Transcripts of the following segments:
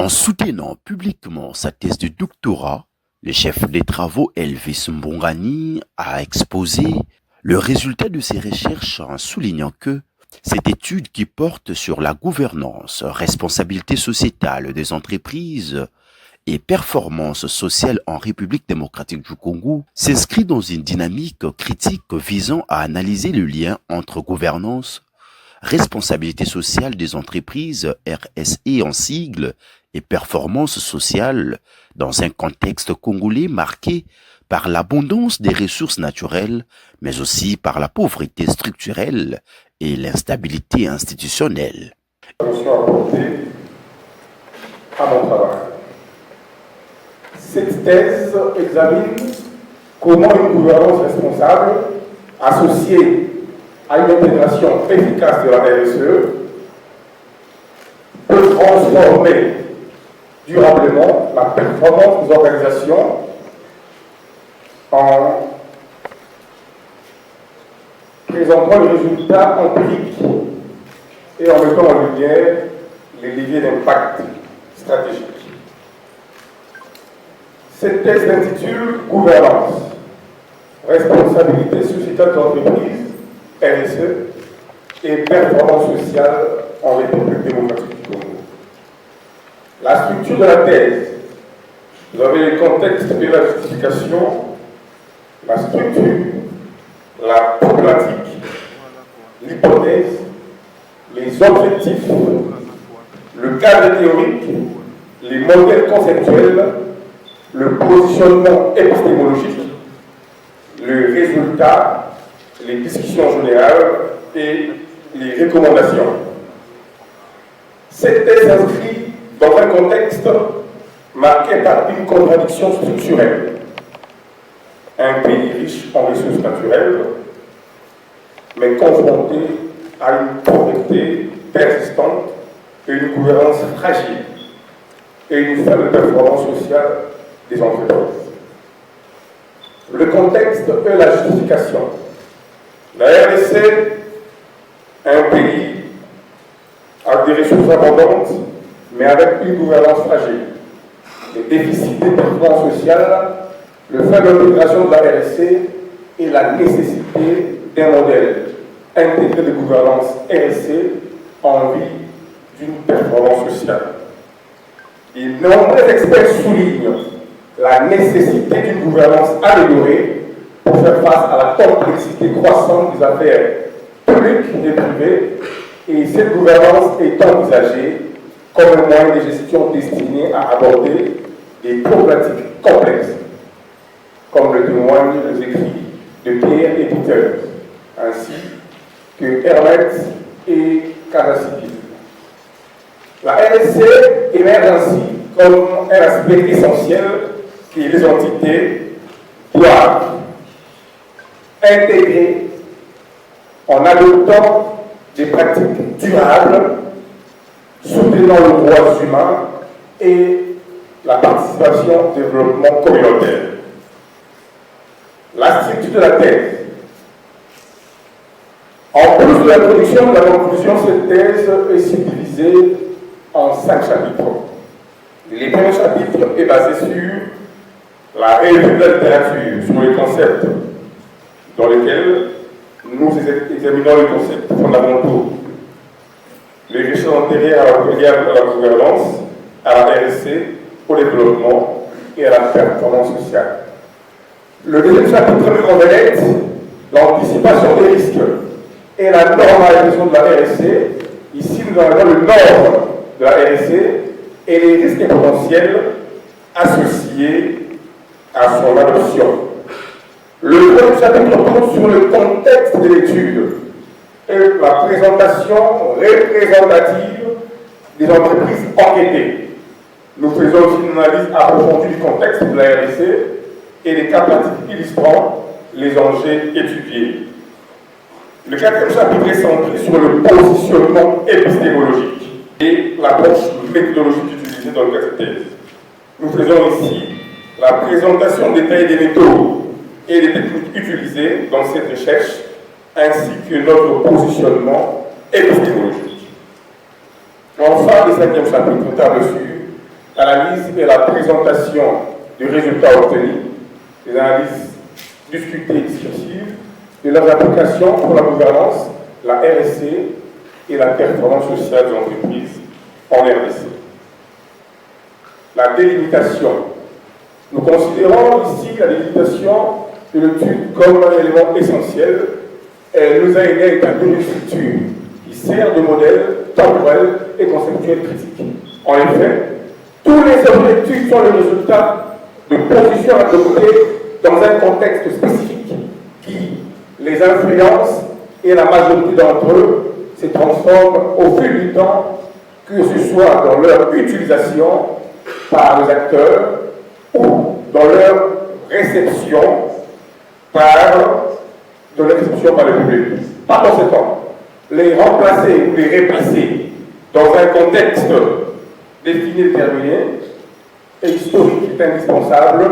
En soutenant publiquement sa thèse de doctorat, le chef des travaux Elvis Mbongani a exposé le résultat de ses recherches en soulignant que cette étude qui porte sur la gouvernance, responsabilité sociétale des entreprises et performance sociale en République démocratique du Congo s'inscrit dans une dynamique critique visant à analyser le lien entre gouvernance, responsabilité sociale des entreprises, RSE en sigle, et performance sociale dans un contexte congolais marqué par l'abondance des ressources naturelles, mais aussi par la pauvreté structurelle et l'instabilité institutionnelle. Attention apportée à mon travail. Cette thèse examine comment une gouvernance responsable, associée à une intégration efficace de la RSE, peut transformer durablement la performance des organisations en présentant les résultats empiriques et en mettant en lumière les leviers d'impact stratégique. Cette thèse s'intitule Gouvernance, responsabilité sociétale d'entreprise, RSE, et performance sociale en République démocratique du Congo. La structure de la thèse, vous avez le contexte et la justification, la structure, la problématique, l'hypothèse, les objectifs, le cadre théorique, les modèles conceptuels, le positionnement épistémologique, le résultat, les discussions générales et les recommandations. Cette thèse s'inscrit dans un contexte marqué par une contradiction structurelle. Un pays riche en ressources naturelles, mais confronté à une pauvreté persistante et une gouvernance fragile et une faible performance sociale des entreprises. Le contexte est la justification. La RDC, un pays avec des ressources abondantes, mais avec une gouvernance fragile, les déficits de performance sociale, le faible intégration de la RSC et la nécessité d'un modèle intégré de gouvernance RSC en vue d'une performance sociale. Et nombreux experts soulignent la nécessité d'une gouvernance améliorée pour faire face à la complexité croissante des affaires publiques et privées, et cette gouvernance est envisagée comme un moyen de gestion destiné à aborder des problématiques complexes, comme le témoignent les écrits de Pierre et Peter, ainsi que Hermès et Karasiki. La RSC émerge ainsi comme un aspect essentiel que les entités doivent intégrer en adoptant des pratiques durables, soutenant les droits humains et la participation au développement communautaire. La structure de la thèse. En plus de l'introduction et de la conclusion, cette thèse est subdivisée en 5 chapitres. Les premiers chapitres est basé sur la revue de la littérature, sur les concepts dans lesquels nous examinons les concepts fondamentaux, les richesses antérieures à la gouvernance, à la RSC, au développement et à la performance sociale. Le deuxième chapitre met en vedette l'anticipation des risques et la normalisation de la RSC. Ici, nous avons le nord de la RSC et les risques potentiels associés à son adoption. Le premier chapitre porte sur le contexte de l'étude et la présentation représentative des entreprises enquêtées. Nous faisons aussi une analyse approfondie du contexte de la RSC et des cas pratiques illustrant les enjeux étudiés. Le quatrième chapitre est centré sur le positionnement épistémologique et l'approche méthodologique utilisée dans le cas de thèse. Nous faisons ici la présentation détaillée des méthodes et des techniques utilisées dans cette recherche, ainsi que notre positionnement épistémologique. Enfin, le cinquième chapitre table sur l'analyse et la présentation des résultats obtenus, des analyses discutées et discursives, de leurs applications pour la gouvernance, la RSE et la performance sociale de l'entreprise en RDC. La délimitation. Nous considérons ici la délimitation de l'étude comme un élément essentiel. Elle nous a aidé à établir une structure qui sert de modèle temporel et conceptuel critique. En effet, tous les objectifs sont le résultat de positions adoptées dans un contexte spécifique qui les influence et la majorité d'entre eux se transforment au fil du temps, que ce soit dans leur utilisation par les acteurs ou dans leur réception par le public. Par conséquent, les remplacer ou les replacer dans un contexte défini et déterminé et historique est indispensable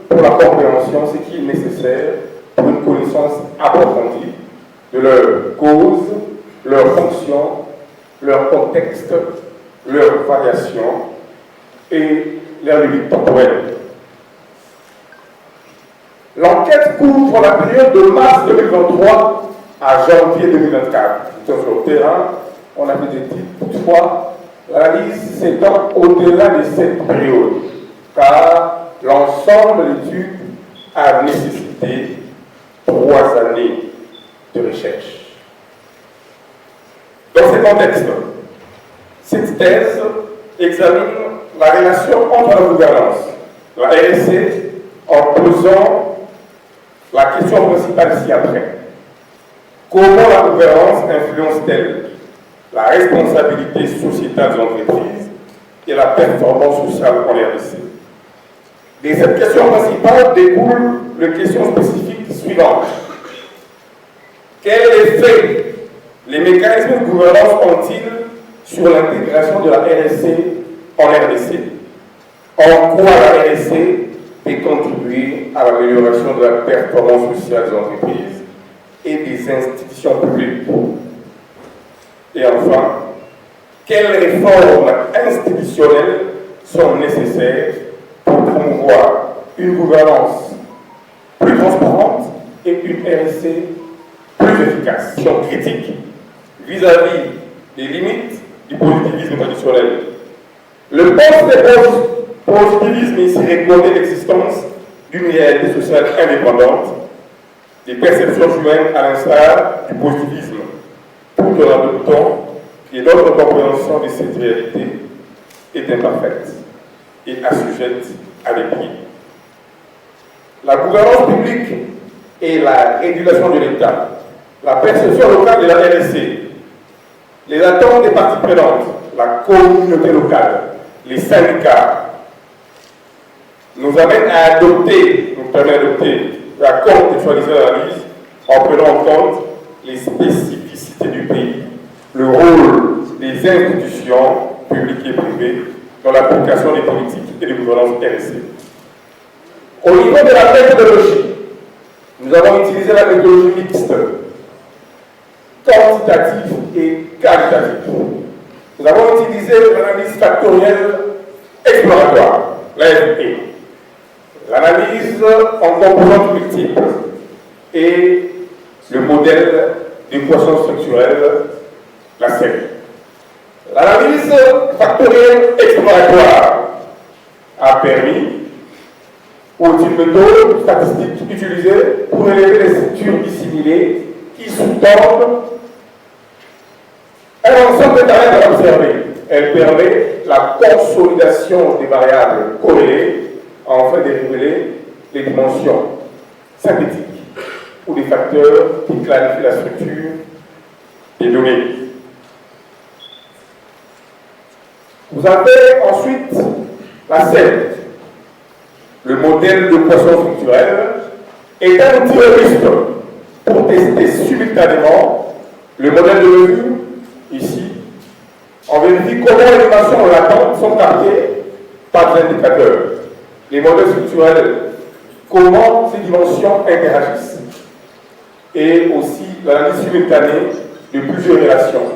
pour la compréhension, ce qui est nécessaire pour une connaissance approfondie de leurs causes, leurs fonctions, leur contexte, leurs variations et leurs limites temporelles. L'enquête couvre la période de mars 2023 à janvier 2024. Sur le terrain, on a fait des titres. Toutefois, l'analyse s'étend au-delà de cette période, car l'ensemble de l'étude a nécessité 3 années de recherche. Dans ce contexte, cette thèse examine la relation entre la gouvernance, la RSE, en posant la question principale ci-après. Comment la gouvernance influence-t-elle la responsabilité sociétale des entreprises et la performance sociale en RDC? De cette question principale découlent les questions spécifiques suivantes. Quel effet les mécanismes de gouvernance ont-ils sur l'intégration de la RSE en RDC? En quoi la RSE peut contribuer à l'amélioration de la performance sociale des entreprises et des institutions publiques? Et enfin, quelles réformes institutionnelles sont nécessaires pour promouvoir une gouvernance plus transparente et une RSE plus efficace? Question critique vis-à-vis des limites du positivisme traditionnel. Le post-positivisme ici reconnaît l'existence d'une réalité sociale indépendante des perceptions humaines à l'instar du positivisme, tout en adoptant que notre compréhension de cette réalité est imparfaite et assujette à des biais. La gouvernance publique et la régulation de l'État, la perception locale de la RSE, les attentes des parties prenantes, la communauté locale, les syndicats, nous amènent à adopter, nous permet d'adopter la contextualisation de l'analyse en prenant en compte les spécificités du pays, le rôle des institutions publiques et privées dans l'application des politiques et des gouvernances RSE. Au niveau de la méthodologie, nous avons utilisé la méthodologie mixte, quantitative et qualitative. Nous avons utilisé l'analyse factorielle exploratoire, l'AFE, l'analyse en composantes multiples et le modèle d'équation structurelle, la série. L'analyse factorielle exploratoire a permis aux méthodes statistiques utilisées pour élever les structures dissimulées qui sous-tendent un ensemble de paramètres observés. Elle permet la consolidation des variables corrélées afin de révéler les dimensions synthétiques ou des facteurs qui clarifient la structure des données. Vous avez ensuite la scène. Le modèle de poisson structurel est un outil robuste pour tester simultanément le modèle de mesure, ici. On vérifie comment les dimensions latentes sont captées par des indicateurs. Les modèles structurels, comment ces dimensions interagissent. Et aussi l'analyse simultanée de plusieurs relations.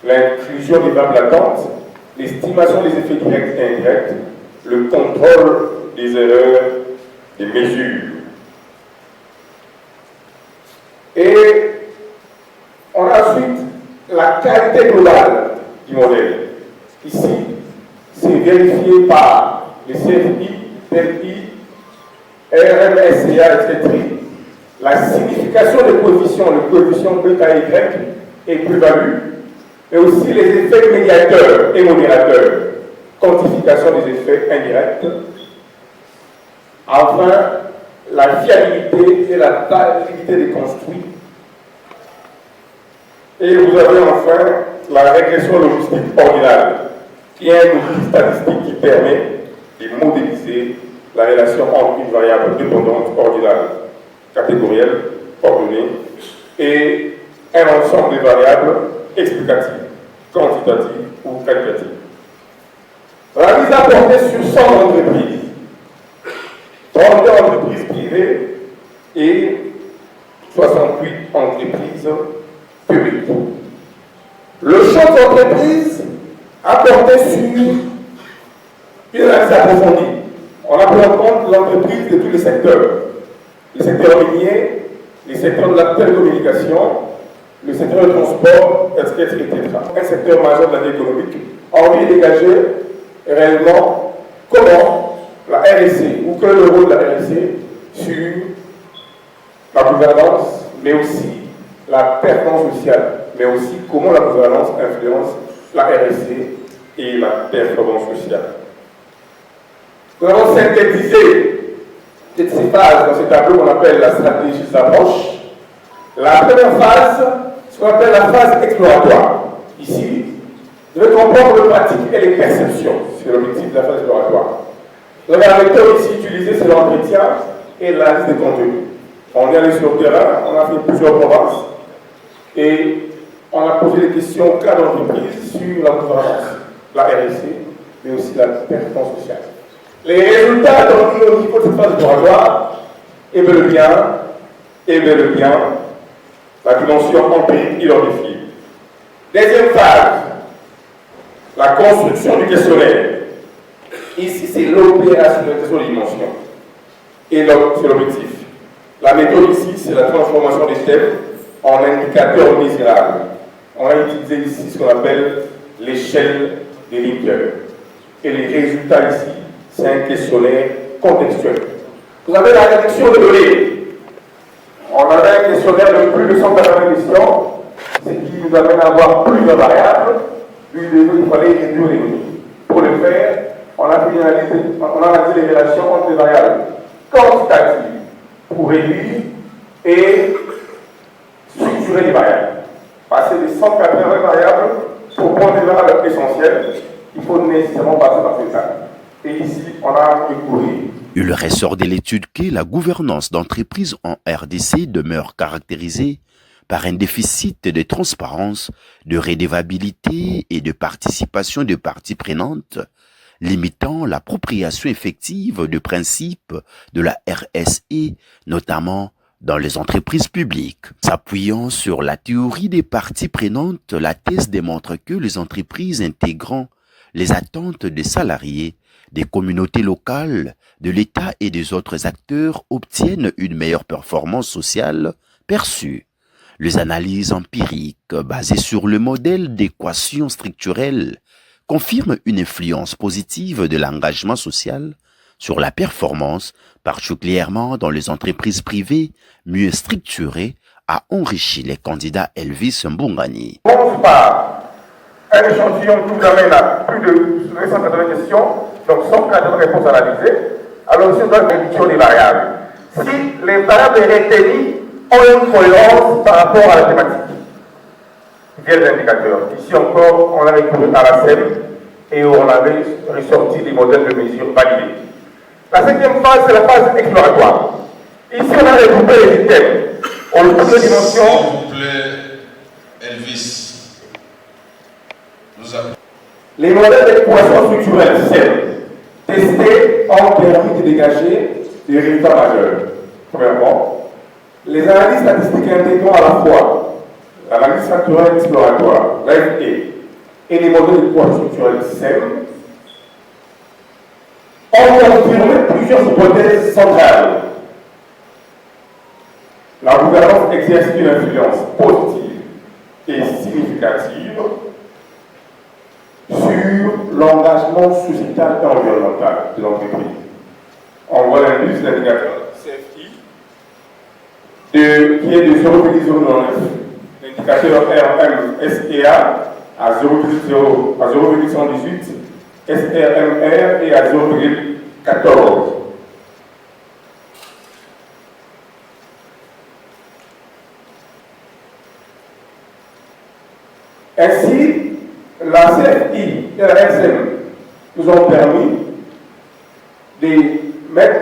L'inclusion des variables latentes, l'estimation des effets directs et indirects, le contrôle des erreurs des mesures. Et on a ensuite la qualité globale du modèle. Ici, c'est vérifié par les CFI, PFI, RMSCA, etc. La signification des coefficients, le coefficient bêta y et plus-value, mais aussi les effets médiateurs et modérateurs, quantification des effets indirects. Enfin, la fiabilité et la validité des construits. Et vous avez enfin la régression logistique ordinale, qui est un outil statistique qui permet de modéliser la relation entre une variable dépendante ordinale, catégorielle, ordonnée, et un ensemble de variables explicatives, quantitatives ou qualitatives. La mise à portée sur 100 entreprises, 32 entreprises privées et 68 entreprises publiques. Le champ d'entreprise a porté sur une analyse approfondie. On a pris en compte l'entreprise de tous les secteurs minier, les secteurs de la télécommunication, le secteur du transport, etc. Un secteur majeur de la vie économique a envie de dégager réellement comment la RSE, ou quel est le rôle de la RSE sur la gouvernance, mais aussi la performance sociale, mais aussi comment la gouvernance influence la RSE et la performance sociale. Nous avons synthétisé ces phases dans ce tableau qu'on appelle la stratégie d'approche. La première phase, ce qu'on appelle la phase exploratoire. Ici, vous devez comprendre le pratique et les perceptions. C'est l'objectif de la phase exploratoire. Vous avez la méthode ici utilisée, c'est l'entretien et l'analyse des contenus. On est allé sur le terrain, on a fait plusieurs provinces et on a posé des questions au cas d'entreprise sur la gouvernance, la RSE, mais aussi la performance sociale. Les résultats donnés au niveau de cette phase exploratoire est bel et bien la dimension empirique identifiée. Deuxième phase, la construction du questionnaire. Ici, c'est l'opérationnalisation des dimensions. Et c'est l'objectif. La méthode ici, c'est la transformation des thèmes en indicateurs mesurables. On a utilisé ici ce qu'on appelle l'échelle des Likert. Et les résultats ici, c'est un questionnaire contextuel. Vous avez la réduction de données. On avait un questionnaire de plus de 180 questions, ce qui nous amène à avoir plusieurs variables. Il fallait réduire les données. Pour le faire, on a analysé les relations entre les variables quantitatives pour réduire et structurer les variables. Passer des 180 variables pour prendre des variables essentielles, il faut nécessairement passer par ces étapes. Et ici, on a découvert. Il ressort de l'étude que la gouvernance d'entreprise en RDC demeure caractérisée par un déficit de transparence, de redevabilité et de participation de parties prenantes, limitant l'appropriation effective du principe de la RSE, notamment dans les entreprises publiques. S'appuyant sur la théorie des parties prenantes, la thèse démontre que les entreprises intégrant les attentes des salariés, des communautés locales, de l'État et des autres acteurs obtiennent une meilleure performance sociale perçue. Les analyses empiriques basées sur le modèle d'équation structurelle confirment une influence positive de l'engagement social sur la performance, particulièrement dans les entreprises privées mieux structurées, a enrichi les candidats Elvis Mbungani. Un échantillon qui nous amène à plus de 280 questions, donc 180 réponses analysées. Alors ici, on doit réduire les variables. Si les variables retenues ont une cohérence par rapport à la thématique, quels indicateurs? Ici encore, on a recouru à la SEM et on avait ressorti des modèles de mesure validés. La cinquième phase, c'est la phase exploratoire. Ici, on a regroupé les items. On le trouve de dimension. S'il vous plaît, Elvis. Les modèles d'équation structurelle testés ont permis de dégager des résultats majeurs. Premièrement, les analyses statistiques intégrant à la fois l'analyse factorielle exploratoire, l'AFE, et les modèles de pouvoir structurel SEM ont confirmé plusieurs hypothèses centrales. La gouvernance exerce une influence positive et significative sur l'engagement sociétal et environnemental de l'entreprise. On voit l'indice, l'indicateur CFI, qui est de 0,09. L'indicateur RMSEA à 0,118, SRMR est à 0,14. Ainsi, la CFI et la SM nous ont permis de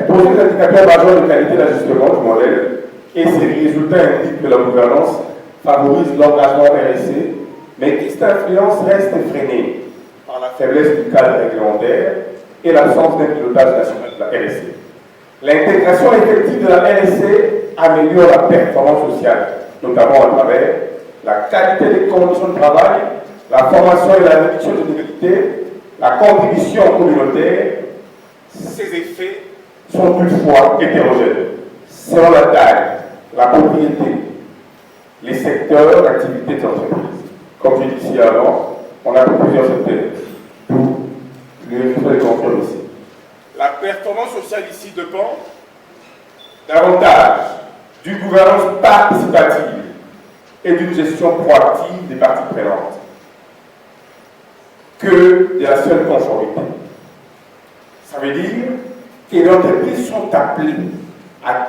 poser des indicateurs majeurs de qualité d'ajustement du modèle, et ces résultats indiquent que la gouvernance favorise l'engagement RSE, mais que cette influence reste freinée par la faiblesse du cadre réglementaire et l'absence d'un pilotage national de la RSE. L'intégration effective de la RSE améliore la performance sociale, notamment à travers la qualité des conditions de travail, la formation et la réduction de l'inégalité, la contribution communautaire. Ces effets sont toutefois hétérogènes, selon la taille, la propriété, les secteurs d'activité de l'entreprise. Comme je l'ai dit ici avant, on a plusieurs secteurs. Tout le résultat est confirmé ici. La performance sociale ici dépend davantage d'une gouvernance participative et d'une gestion proactive des parties prenantes que de la seule conformité. Ça veut dire que les entreprises sont appelées à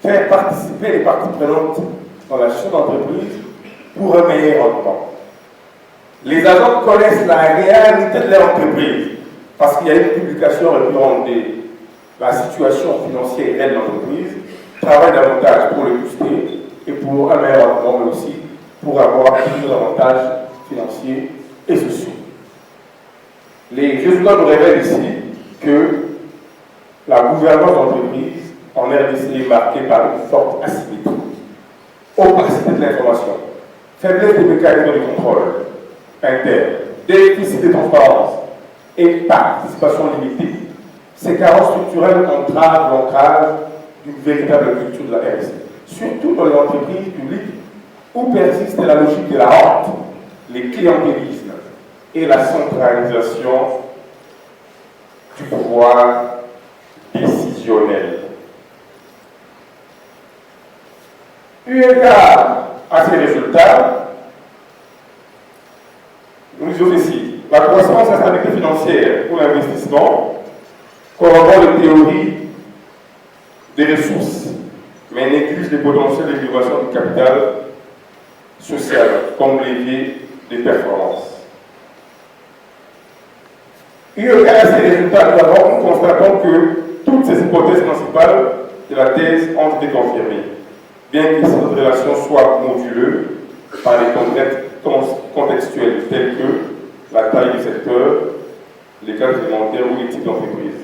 faire participer les parties prenantes dans la gestion d'entreprise pour un meilleur rendement. Les agents connaissent la réalité de leur entreprise parce qu'il y a une publication récurrente de la situation financière réelle de l'entreprise, travaillent davantage pour le booster et pour un meilleur rendement, mais aussi pour avoir plus d'avantages financiers et sociaux. Les résultats nous révèlent ici que la gouvernance d'entreprise en RDC est marquée par une forte asymétrie, opacité de l'information, faiblesse des mécanismes de contrôle interne, déficit de transparence et participation limitée. Ces carences structurelles entravent l'ancrage d'une véritable culture de la RSE, surtout dans les entreprises publiques où persiste la logique de la honte, les clientélismes et la centralisation du pouvoir décisionnel. Eu égard à ces résultats, nous disons ici, la croissance et la stabilité financière pour l'investissement corrobore les théories des ressources, mais néglige les potentiels de l'innovation du capital social comme levier des performances. Eu égard à ces résultats, nous constatons que toutes ces hypothèses principales de la thèse ont été confirmées, bien que cette relation soit moduleuse par les contraintes contextuelles telles que la taille du secteur, les cadres réglementaires ou les types d'entreprise.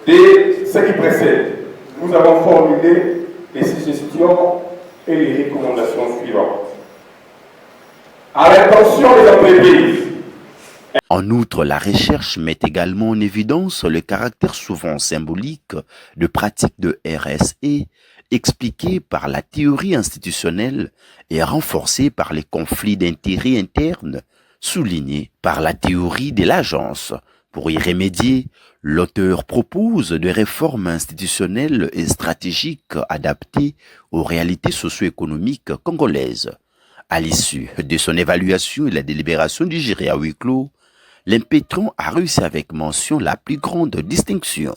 Dès ce qui précède, nous avons formulé les suggestions et les recommandations suivantes. À l'intention des entreprises. En outre, la recherche met également en évidence le caractère souvent symbolique de pratiques de RSE expliquées par la théorie institutionnelle et renforcées par les conflits d'intérêts internes soulignés par la théorie de l'agence. Pour y remédier, l'auteur propose des réformes institutionnelles et stratégiques adaptées aux réalités socio-économiques congolaises. À l'issue de son évaluation et la délibération du jury à huis clos, l'impétrant a réussi avec mention la plus grande distinction.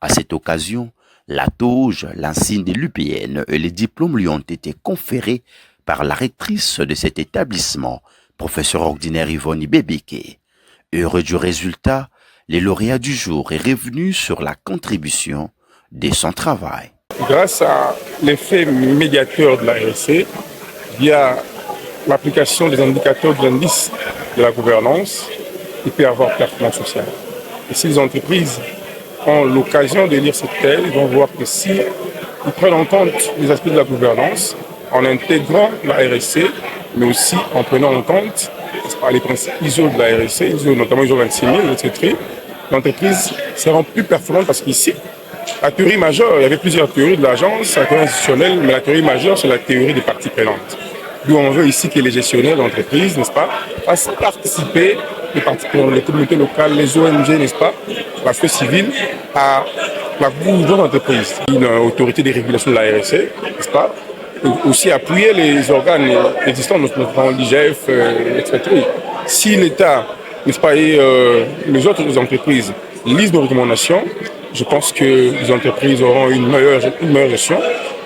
À cette occasion, la toge, l'insigne de l'UPN et les diplômes lui ont été conférés par la rectrice de cet établissement, professeur ordinaire Yvonne Bébéké. Heureux du résultat, le lauréat du jour est revenu sur la contribution de son travail. Grâce à l'effet médiateur de la RSE, via l'application des indicateurs de l'indice de la gouvernance, il peut y avoir performance sociale. Et si les entreprises ont l'occasion de lire cette thèse, ils vont voir que si ils prennent en compte les aspects de la gouvernance, en intégrant la RSE, mais aussi en prenant en compte les principes ISO de la RSE, ISO, notamment ISO 26000, etc., l'entreprise sera plus performante parce qu'ici, la théorie majeure, il y avait plusieurs théories de l'agence, la théorie institutionnelle, mais la théorie majeure, c'est la théorie des parties prenantes. D'où on veut ici que les gestionnaires d'entreprise, n'est-ce pas, fassent participer les parties prenantes, les communautés locales, les ONG, n'est-ce pas, la société civile, à la gouvernance d'entreprise. Une autorité de régulation de la RSE, n'est-ce pas, aussi appuyer les organes existants, notamment l'IGF, etc. Si l'État, n'est-ce pas, et les autres entreprises lisent nos recommandations, je pense que les entreprises auront une meilleure gestion,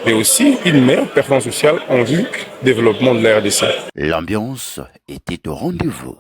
mais aussi une meilleure performance sociale en vue du développement de la RDC. L'ambiance était au rendez-vous.